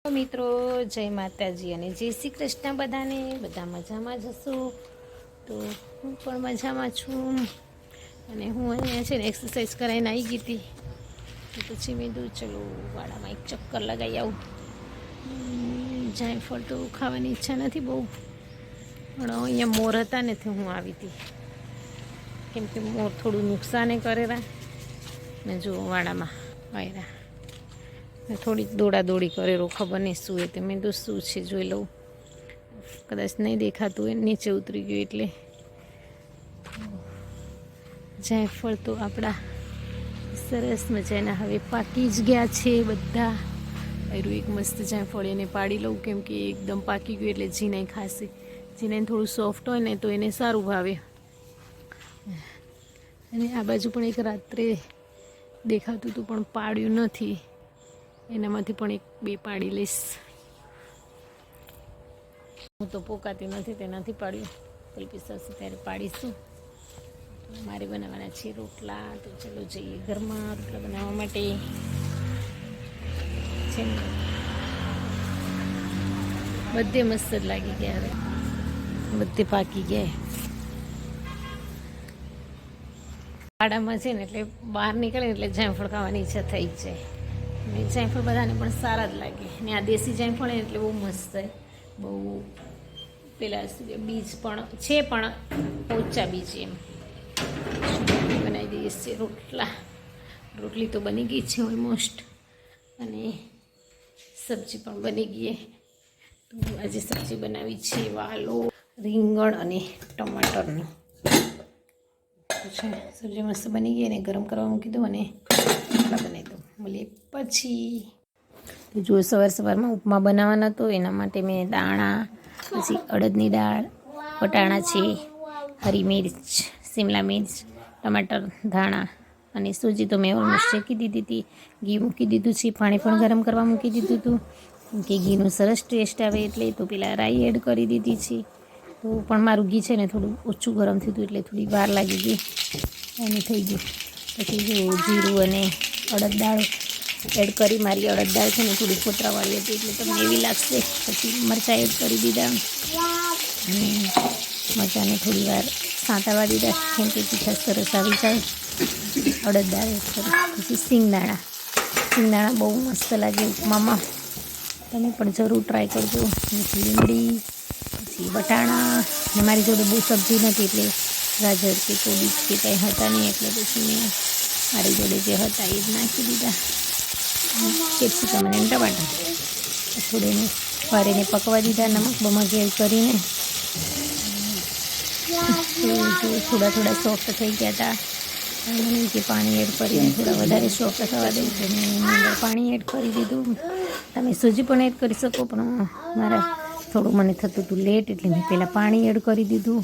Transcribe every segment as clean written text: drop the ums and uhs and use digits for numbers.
મિત્રો જય માતાજી અને જય શ્રી કૃષ્ણ બધાને. બધા મજામાં જશો તો હું પણ મજામાં છું. અને હું અહીંયા છે ને એક્સરસાઇઝ કરાવીને આવી ગઈ હતી. પછી મેં કીધું ચલો વાડામાં એક ચક્કર લગાવી આવું. જાયફળ તો ખાવાની ઈચ્છા નથી બહુ, પણ અહીંયા મોર હતા ને હું આવી હતી, કેમ કે મોર થોડું નુકસાને કરેલા ને જો વાડામાં વાયરા થોડીક દોડાદોડી કરેલો, ખબર નહીં શું એ તો મેં તો શું છે જોઈ લઉં, કદાચ નહીં દેખાતું હોય નીચે ઉતરી ગયું એટલે. જાયફળ તો આપણા સરસ મજાના હવે પાકી જ ગયા છે બધા. એરું એક મસ્ત જાયફળ એને પાડી લઉં, કેમ કે એકદમ પાકી ગયું એટલે જીનાઈ ખાશે. જીનાઈ થોડું સોફ્ટ હોય ને તો એને સારું ભાવે. અને આ બાજુ પણ એક રાત્રે દેખાતું હતું પણ પાડ્યું નથી, એનામાંથી પણ એક બે પાડી લઈશ. હું તો પોકાતી નથી તેનાથી પાડ્યું, કલ્પી થશે ત્યારે પાડીશું. મારે બનાવવાના છે રોટલા, તો ચલો જઈએ ઘરમાં રોટલા બનાવવા માટે. છે ને બધે મસ્ત જ લાગી ગયા, હવે બધે પાકી ગયા. વાડામાં છે ને એટલે બહાર નીકળે ને એટલે જાયફળ ખાવાની ઈચ્છા થઈ જ જાય. ને જાયફળ બધાને પણ સારા જ લાગે. ને આ દેશી જાયફળ એટલે બહુ મસ્ત છે, બહુ પેલા બીજ પણ છે પણ ઓછા બીજ એમ. બનાવી દઈએ છીએ રોટલા. રોટલી તો બની ગઈ છે ઓલમોસ્ટ, અને સબ્જી પણ બની ગઈ. તો આજે સબ્જી બનાવી છે વાલો, રીંગણ અને ટમાટરનું. સબ્જી મસ્ત બની ગઈ અને ગરમ કરવા મૂકી દઉં અને રોટલા બનાવી દઉં. મળીએ પછી. જો સવારમાં ઉપમા બનાવવાના તો એના માટે મેં દાણા, પછી અડદની દાળ, વટાણા છે, હરી મિર્ચ, શિમલા મિર્ચ, ટમાટર, ધાણા અને સૂજી તો મેં ઓલમોસ્ટ શેકી દીધી હતી. ઘી મૂકી દીધું છે, પાણી પણ ગરમ કરવા મૂકી દીધું હતું, કે ઘીનું સરસ ટેસ્ટ આવે એટલે. તો પેલા રાઈ એડ કરી દીધી છે. તો પણ મારું ઘી છે ને થોડું ઓછું ગરમ થયું હતું એટલે થોડી વાર લાગી ગઈ, એનું થઈ ગયું. પછી જો જીરું અને અડદ દાળ એડ કરી. મારી અડદ દાળ છે ને થોડી ફોતરાવાળી હતી એટલે તમને એવી લાગશે. પછી મરચાં એડ કરી દીધા અને મરચાંને થોડી વાર સાંતળવા દીધા, કેમ કે તીખાશ સરસ આવી જાય. અડદ દાળ એડ કરી. પછી સિંગદાણા બહુ મસ્ત લાગે ઉપમામાં, તમે પણ જરૂર ટ્રાય કરજો. પછી લીમડી, પછી વટાણા. ને મારી જોડે બહુ સબ્જી નથી એટલે ગાજર કે કોબીજ કે કંઈ હતા નહીં, એટલે પછી મેં મારી જોડે જે હતા એ જ નાખી દીધા. કેપ્સિકમ અને ટમાટર થોડીને વારીને પકવા દીધા, નમક બમક એડ કરીને. થોડા સોફ્ટ થઈ ગયા હતા. મને કે પાણી એડ કરીને થોડા વધારે સોફ્ટ થવા દઉં, તો મેં પાણી એડ કરી દીધું. તમે સૂજી પણ એડ કરી શકો, પણ મારા થોડું મને થતું હતું લેટ, એટલે મેં પહેલાં પાણી એડ કરી દીધું.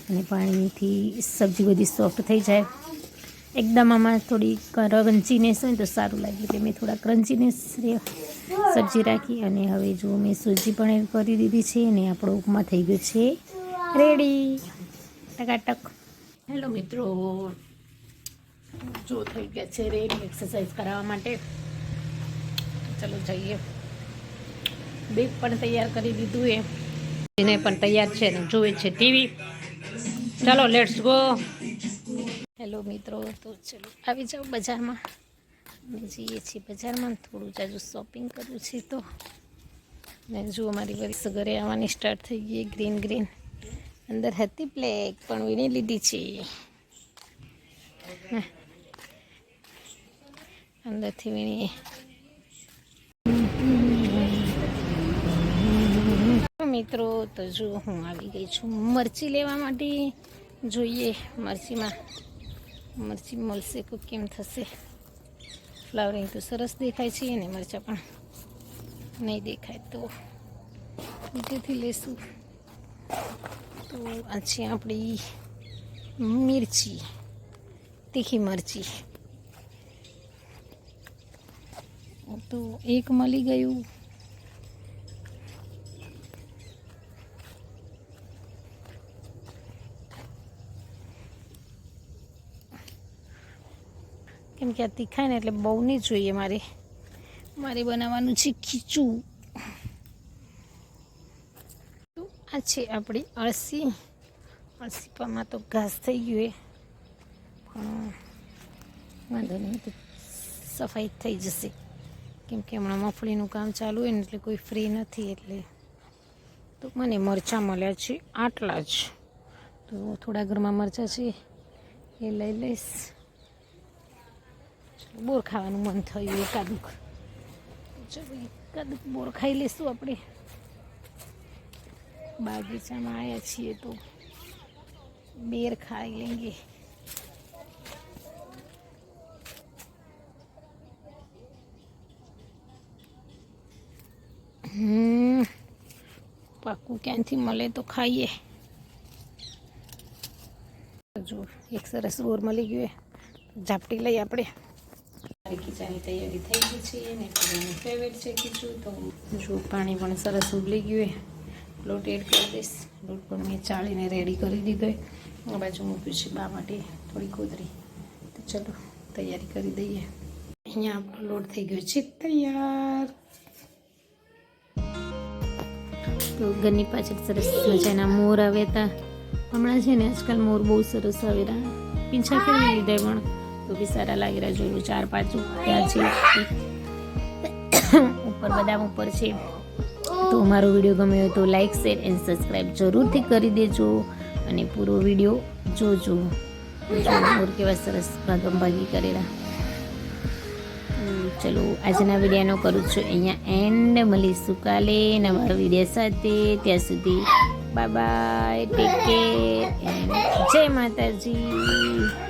અને પાણીથી સબ્જી બધી સોફ્ટ થઈ જાય એકદમ. આમાં થોડી ક્રન્ચીનેસ હોય તો સારું લાગે, એટલે મેં થોડા ક્રન્ચીનેસ સબ્જી રાખી. અને હવે જો મેં સૂજી પણ એડ કરી દીધી છે, અને આપણો ઉપમા થઈ ગયો છે રેડી, ટકાટક. હેલો મિત્રો, જો થઈ ગયા છે રેડી એક્સરસાઇઝ કરાવવા માટે. ચલો જઈએ. બેગ પણ તૈયાર કરી દીધું, એને પણ તૈયાર છે ને જોવે છે ટીવી. ચાલો લેટ્સ ગો. હેલો મિત્રો, તો ચલો આવી જાઓ બજારમાં. અમે જઈએ છીએ બજારમાં, થોડું જાજુ શોપિંગ કરવું છે. તો ને જુઓ મારી વર્ષ ઘરે આવવાની સ્ટાર્ટ થઈ ગઈ. ગ્રીન અંદર હતી બ્લેક, પણ વીણી લીધી છે. અંદરથી વીણીએ. મિત્રો તો જો હું આવી ગઈ છું મરચી લેવા માટે. જોઈએ મરચી મળશે કે કેમ થશે. ફ્લાવરિંગ તો સરસ દેખાય છે, અને મરચાં પણ નહીં દેખાય તો નીચેથી લેશું. તો આ છે આપણી મિરચી, તીખી મરચી. તો એક મળી ગયું. કેમ કે આ તીખાય ને એટલે બહુ નહીં જોઈએ. મારે બનાવવાનું છે ખીચું. આ છે આપણી અળસી. અળસીપામાં તો ઘાસ થઈ ગયું પણ વાંધો નહીં, તો સફાઈ થઈ જશે. કેમ કે હમણાં મગફળીનું કામ ચાલુ હોય ને એટલે કોઈ ફ્રી નથી. એટલે તો મને મરચાં મળ્યા છે આટલા જ, તો થોડા ઘરમાં મરચાં છે એ લઈ લઈશ. બોર ખાવાનું મન થયું એકાદુક, ચલો એકાદુક બોર ખાઈ લઈશું. આપણે બાગીચામાં આવ્યા છીએ તો બેર ખાઈ લેંગે. પાકું ક્યાંથી મળે તો ખાઈએ. જો એક સરસ બોર મળી ગયું, ઝાપટી લઈ આપણે. ખીચાની તૈયારી થઈ ગઈ છે ને એનું ફેવરેટ છે ખીચું. તો જો પાણી પણ સરસ ઉબલી ગયું, લોટ એડ કરી દઈશ. લોટ પણ મેં ચાળીને રેડી કરી દીધો. આ બાજુ મૂક્યું છે બા માટે થોડી કોતરી. તો ચલો તૈયારી કરી દઈએ. અહીંયા આપણો લોટ થઈ ગયો છે તૈયાર. તો ઘરની પાછળ સરસ મજાના મોર આવ્યા હતા. હમણાં છે ને આજકાલ મોર બહુ સરસ આવેલા, પીંછા ફેરવી લીધા પણ તો બી સારા લાગી રહ્યા. જોયું 4-5 ત્યાં છે ઉપર, બદામ ઉપર છે. તો મારો વિડીયો ગમ્યો હોય તો લાઈક, શેર એન્ડ સબસ્ક્રાઈબ જરૂરથી કરી દેજો અને પૂરો વિડીયો જોજો. મોર કેવા સરસ ભાગમભાગી કરેલા. ચલો આજના વિડીયોનો કરું છું અહીંયા એન્ડ. મળીશું કાલે નવા વિડીયો સાથે. ત્યાં સુધી bye bye, take care and જય માતાજી.